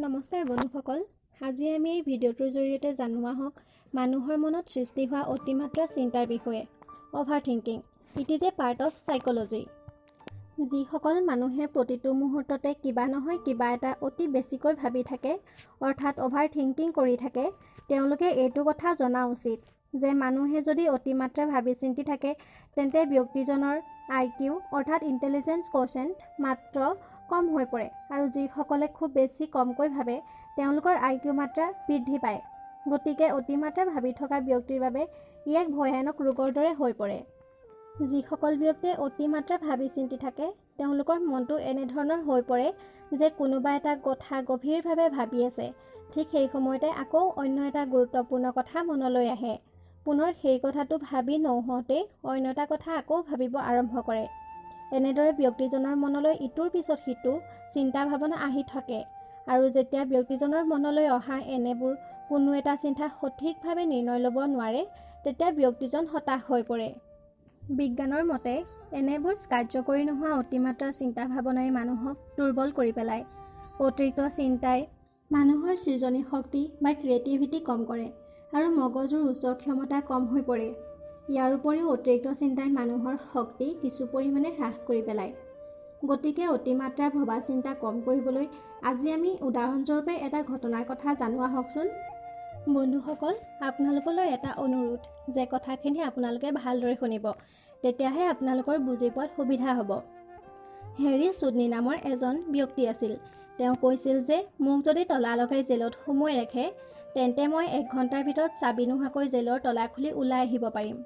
নমস্কাৰ বন্ধুসকল, আজি আমি এই ভিডিঅ'টোৰ জৰিয়তে জানো আহক মানুহৰ মনত সৃষ্টি হোৱা অতিমাত্ৰা চিন্তাৰ বিষয়ে। Over thinking it is a part of psychology. যিসকল মানুহে প্ৰতিটো মুহূৰ্ততে কিবা নহয় কিবা এটা অতি বেছিকৈ ভাবি থাকে, অৰ্থাৎ অভাৰ থিংকিং কৰি থাকে, তেওঁলোকে এইটো কথা জনা উচিত যে মানুহে যদি অতিমাত্ৰা ভাবি চিন্তি থাকে তেন্তে ব্যক্তিজনৰ IQ অৰ্থাৎ ইণ্টেলিজেন্স কোৱেশ্যেণ্ট মাত্ৰ কম হৈ পৰে, আৰু যিসকলে খুব বেছি কমকৈ ভাবে তেওঁলোকৰ IQ মাত্ৰা বৃদ্ধি পায়। গতিকে অতিমাত্ৰা ভাবি থকা ব্যক্তিৰ বাবে ই এক ভয়ানক ৰোগৰ দৰে হৈ পৰে। যিসকল ব্যক্তিয়ে অতিমাত্ৰা ভাবি চিন্তি থাকে তেওঁলোকৰ মনটো এনেধৰণৰ হৈ পৰে যে কোনোবা এটা কথা গভীৰভাৱে ভাবি আছে, ঠিক সেই সময়তে আকৌ অন্য এটা গুৰুত্বপূৰ্ণ কথা মনলৈ আহে। পুনৰ সেই কথাটো ভাবি নহওঁতে অন্য এটা কথা আকৌ ভাবিব আৰম্ভ কৰে। এনেদৰে ব্যক্তিজনৰ মনলৈ ইটোৰ পিছত সিটো চিন্তা ভাৱনা আহি থাকে, আৰু যেতিয়া ব্যক্তিজনৰ মনলৈ অহা এনেবোৰ কোনো এটা চিন্তা সঠিকভাৱে নিৰ্ণয় ল'ব নোৱাৰে তেতিয়া ব্যক্তিজন হতাশ হৈ পৰে। বিজ্ঞানৰ মতে এনেবোৰ কাৰ্যকৰী নোহোৱা অতিমাত্ৰা চিন্তা ভাৱনাই মানুহক দুৰ্বল কৰি পেলায়। অতিৰিক্ত চিন্তাই মানুহৰ সৃজনী শক্তি বা ক্ৰিয়েটিভিটি কম কৰে আৰু মগজুৰ উচ্চ ক্ষমতা কম হৈ পৰে। ইয়াৰ উপৰিও অতিৰিক্ত চিন্তাই মানুহৰ শক্তি কিছু পৰিমাণে হ্ৰাস কৰি পেলায়। গতিকে অতিমাত্ৰা ভবা চিন্তা কম কৰিবলৈ আজি আমি উদাহৰণস্বৰূপে এটা ঘটনাৰ কথা জানো আহকচোন। বন্ধুসকল, আপোনালোকলৈ এটা অনুৰোধ যে কথাখিনি আপোনালোকে ভালদৰে শুনিব, তেতিয়াহে আপোনালোকৰ বুজি পোৱাত সুবিধা হ'ব। হেৰি চুডনি নামৰ এজন ব্যক্তি আছিল। তেওঁ কৈছিল যে মোক যদি তলা লগাই জেলত সুমুৱাই ৰাখে তেন্তে মই 1 ঘণ্টাৰ ভিতৰত চাবি নোহোৱাকৈ জেলৰ তলা খুলি ওলাই আহিব পাৰিম।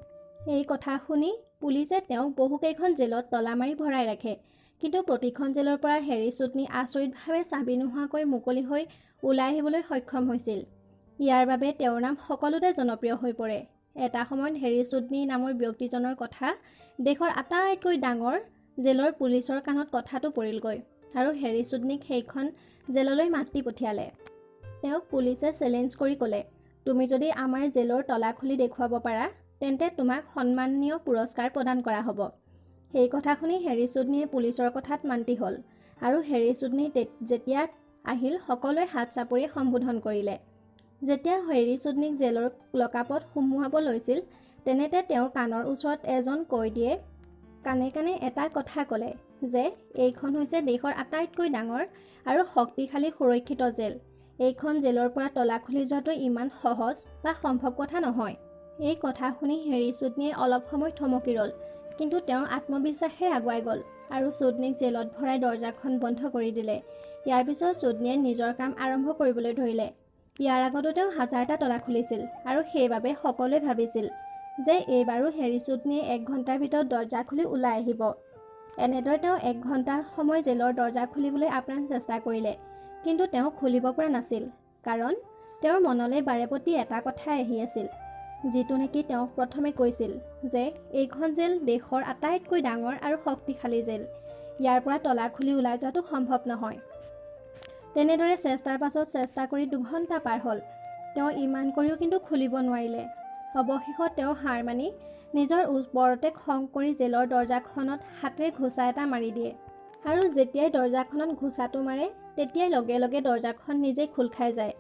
এই কথা শুনি পুলিচে তেওঁক বহুকেইখন জেলত তলা মাৰি ভৰাই ৰাখে, কিন্তু প্ৰতিখন জেলৰ পৰা হেৰি চুডনি আচৰিতভাৱে চাবি নোহোৱাকৈ মুকলি হৈ ওলাই আহিবলৈ সক্ষম হৈছিল। ইয়াৰ বাবে তেওঁৰ নাম সকলোতে জনপ্ৰিয় হৈ পৰে। এটা সময়ত হেৰি চুডনি নামৰ ব্যক্তিজনৰ কথা দেশৰ আটাইতকৈ ডাঙৰ জেলৰ পুলিচৰ কাণত কথাটো পৰিলগৈ, আৰু হেৰি চুডনিক সেইখন জেললৈ মাতি পঠিয়ালে। তেওঁক পুলিচে চেলেঞ্জ কৰি ক'লে, তুমি যদি আমাৰ জেলৰ তলা খুলি দেখুৱাব পাৰা তেন্তে তোমাক সন্মানীয় পুৰস্কাৰ প্ৰদান কৰা হ'ব। সেই কথা শুনি হেৰি চুডনিয়ে পুলিচৰ কথাত মান্তি হ'ল, আৰু হেৰি চুডনি যেতিয়া আহিল সকলোৱে হাত চাপৰি সম্বোধন কৰিলে। যেতিয়া হেৰি চুডনিক জেলৰ লকআপত সুমুৱাব লৈছিল তেনেতে তেওঁৰ কাণৰ ওচৰত এজন কয়দীয়ে কাণে কাণে এটা কথা ক'লে যে এইখন হৈছে দেশৰ আটাইতকৈ ডাঙৰ আৰু শক্তিশালী সুৰক্ষিত জেল। এইখন জেলৰ পৰা তলা খুলি যোৱাটো ইমান সহজ বা সম্ভৱ কথা নহয়। এই কথা শুনি হেৰি চুডনিয়ে অলপ সময় থমকি ৰ'ল, কিন্তু তেওঁৰ আত্মবিশ্বাসে আগুৱাই গ'ল আৰু চুডনিক জেলত ভৰাই দৰজাখন বন্ধ কৰি দিলে। ইয়াৰ পিছত চুডনিয়ে নিজৰ কাম আৰম্ভ কৰিবলৈ ধৰিলে। ইয়াৰ আগতো তেওঁ হাজাৰটা তলা খুলিছিল, আৰু সেইবাবে সকলোৱে ভাবিছিল যে এইবাৰো হেৰি চুডনিয়ে 1 ঘণ্টাৰ ভিতৰত দৰজা খুলি ওলাই আহিব। এনেদৰে তেওঁ 1 ঘণ্টা সময় জেলৰ দৰজা খুলিবলৈ আপ্ৰাণ চেষ্টা কৰিলে, কিন্তু তেওঁ খুলিব পৰা নাছিল, কাৰণ তেওঁৰ মনলৈ বাৰেপতি এটা কথাই আহি আছিল, যিটো নেকি তেওঁক প্ৰথমে কৈছিল যে এইখন জেল দেশৰ আটাইতকৈ ডাঙৰ আৰু শক্তিশালী জেল। ইয়াৰ পৰা তলা খুলি ওলাই যোৱাটো সম্ভৱ নহয়। তেনেদৰে চেষ্টাৰ পাছত চেষ্টা কৰি 2 ঘণ্টা পাৰ হ'ল। তেওঁ ইমান কৰিও কিন্তু খুলিব নোৱাৰিলে। অৱশেষত তেওঁ হাৰ মানি নিজৰ ওপৰতে খং কৰি জেলৰ দৰজাখনত হাতেৰে ঘোচা এটা মাৰি দিয়ে, আৰু যেতিয়াই দৰজাখনত ঘোচাটো মাৰে তেতিয়াই লগে লগে দৰজাখন নিজেই খোল খাই যায়।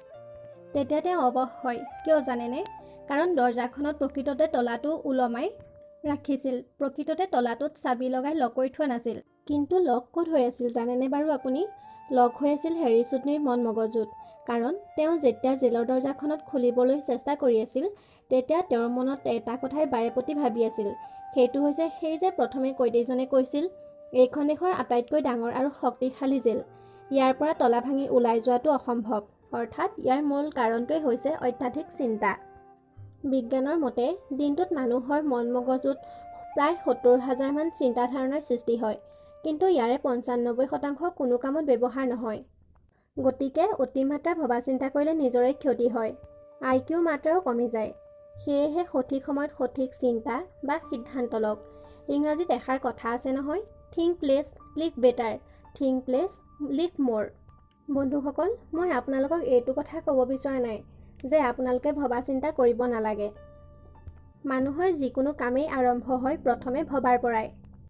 তেতিয়া তেওঁ অবাক হয়, কিয় জানেনে? কাৰণ দৰজাখনত প্ৰকৃততে তলাটো ওলমাই ৰাখিছিল। প্ৰকৃততে তলাটোত চাবি লগাই লক কৰি থোৱা নাছিল। কিন্তু লক ক'ত হৈ আছিল জানেনে বাৰু আপুনি? লক হৈ আছিল হেৰি চুডনিৰ মন মগজুত, কাৰণ তেওঁ যেতিয়া জেলৰ দৰজাখনত খুলিবলৈ চেষ্টা কৰি আছিল তেতিয়া তেওঁৰ মনত এটা কথাই বাৰেপতি ভাবি আছিল, সেইটো হৈছে সেই যে প্ৰথমে কয়দীজনে কৈছিল এইখন দেশৰ আটাইতকৈ ডাঙৰ আৰু শক্তিশালী জেল, ইয়াৰ পৰা তলা ভাঙি ওলাই যোৱাটো অসম্ভৱ। অৰ্থাৎ ইয়াৰ মূল কাৰণটোৱে হৈছে অত্যাধিক চিন্তা। বিজ্ঞানৰ মতে দিনটোত মানুহৰ মন মগজুত প্ৰায় 70,000 মান চিন্তাধাৰণাৰ সৃষ্টি হয়, কিন্তু ইয়াৰে 95% কোনো কামত ব্যৱহাৰ নহয়। গতিকে অতিমাত্ৰা ভবা চিন্তা কৰিলে নিজৰে ক্ষতি হয়, IQ মাত্ৰাও কমি যায়। সেয়েহে সঠিক সময়ত সঠিক চিন্তা বা সিদ্ধান্ত লওক। ইংৰাজীত এষাৰ কথা আছে নহয়, think less live better, think less live more. বন্ধুসকল, মই আপোনালোকক এইটো কথা ক'ব বিচৰা নাই যে আপোনালোকে ভবা চিন্তা কৰিব নালাগে। মানুহৰ যিকোনো কামেই আৰম্ভ হয় প্ৰথমে ভবাৰ পৰাই,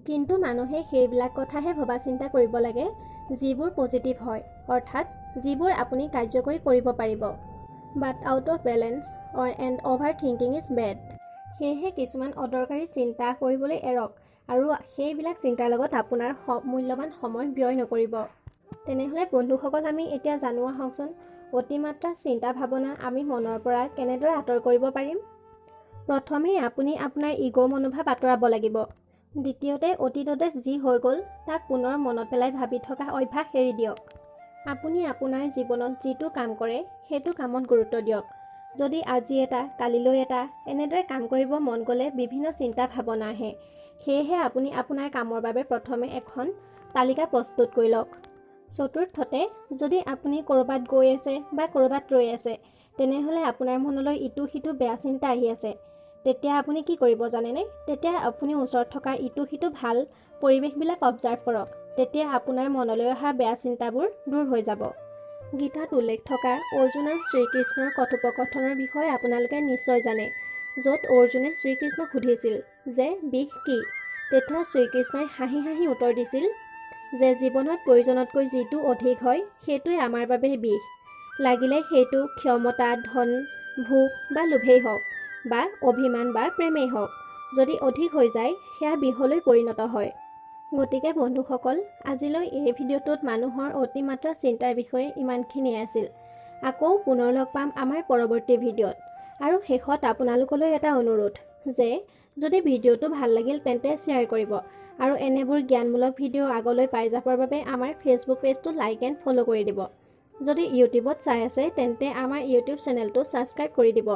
কিন্তু মানুহে সেইবিলাক কথাহে ভবা চিন্তা কৰিব লাগে যিবোৰ পজিটিভ হয়, অৰ্থাৎ যিবোৰ আপুনি কাৰ্যকৰী কৰিব পাৰিব। But out of balance and over thinking is bad. সেয়েহে কিছুমান অদৰকাৰী চিন্তা কৰিবলৈ এৰক আৰু সেইবিলাক চিন্তাৰ লগত আপোনাৰ মূল্যৱান সময় ব্যয় নকৰিব। তেনেহ'লে বন্ধুসকল, আমি এতিয়া জানো আহকচোন অতিমাত্ৰা চিন্তা ভাৱনা আমি মনৰ পৰা কেনেদৰে আঁতৰ কৰিব পাৰিম। প্ৰথমে আপুনি আপোনাৰ ইগ' মনোভাৱ আঁতৰাব লাগিব। দ্বিতীয়তে, অতীততে যি হৈ গ'ল তাক পুনৰ মনত পেলাই ভাবি থকা অভ্যাস এৰি দিয়ক। আপুনি আপোনাৰ জীৱনত যিটো কাম কৰে সেইটো কামত গুৰুত্ব দিয়ক। যদি আজি এটা কালিলৈ এটা এনেদৰে কাম কৰিব মন গ'লে বিভিন্ন চিন্তা ভাৱনা আহে। সেয়েহে আপুনি আপোনাৰ কামৰ বাবে প্ৰথমে এখন তালিকা প্ৰস্তুত কৰি লওক। চতুৰ্থতে, যদি আপুনি ক'ৰবাত গৈ আছে বা ক'ৰবাত ৰৈ আছে তেনেহ'লে আপোনাৰ মনলৈ ইটো সিটো বেয়া চিন্তা আহি আছে, তেতিয়া আপুনি কি কৰিব জানেনে? তেতিয়া আপুনি ওচৰত থকা ইটো সিটো ভাল পৰিৱেশবিলাক অবজাৰ্ভ কৰক। তেতিয়া আপোনাৰ মনলৈ অহা বেয়া চিন্তাবোৰ দূৰ হৈ যাব। গীতাত উল্লেখ থকা অৰ্জুন আৰু শ্ৰীকৃষ্ণৰ কথোপকথনৰ বিষয়ে আপোনালোকে নিশ্চয় জানে, য'ত অৰ্জুনে শ্ৰীকৃষ্ণক সুধিছিল যে বিষ কি? তেতিয়া শ্ৰীকৃষ্ণই হাঁহি হাঁহি উত্তৰ দিছিল যে জীৱনত প্ৰয়োজনতকৈ যিটো অধিক হয় সেইটোৱে আমাৰ বাবে বিষ। লাগিলে সেইটো ক্ষমতা, ধন, ভোগ বা লোভেই হওক বা অভিমান বা প্ৰেমেই হওক, যদি অধিক হৈ যায় সেয়া বিষলৈ পৰিণত হয়। গতিকে বন্ধুসকল, আজিলৈ এই ভিডিঅ'টোত মানুহৰ অতিমাত্ৰা চিন্তাৰ বিষয়ে ইমানখিনিয়ে আছিল। আকৌ পুনৰ লগ পাম আমাৰ পৰৱৰ্তী ভিডিঅ'ত। আৰু শেষত আপোনালোকলৈ এটা অনুৰোধ যে যদি ভিডিঅ'টো ভাল লাগিল তেন্তে শ্বেয়াৰ কৰিব আৰু এনেবোৰ জ্ঞানমূলক ভিডিঅ' আগলৈ পাই যাবৰ বাবে আমাৰ ফেচবুক পেজটো লাইক এণ্ড ফ'ল' কৰি দিব। যদি ইউটিউবত চাই আছে তেন্তে আমাৰ ইউটিউব চেনেলটো ছাবস্ক্ৰাইব কৰি দিব।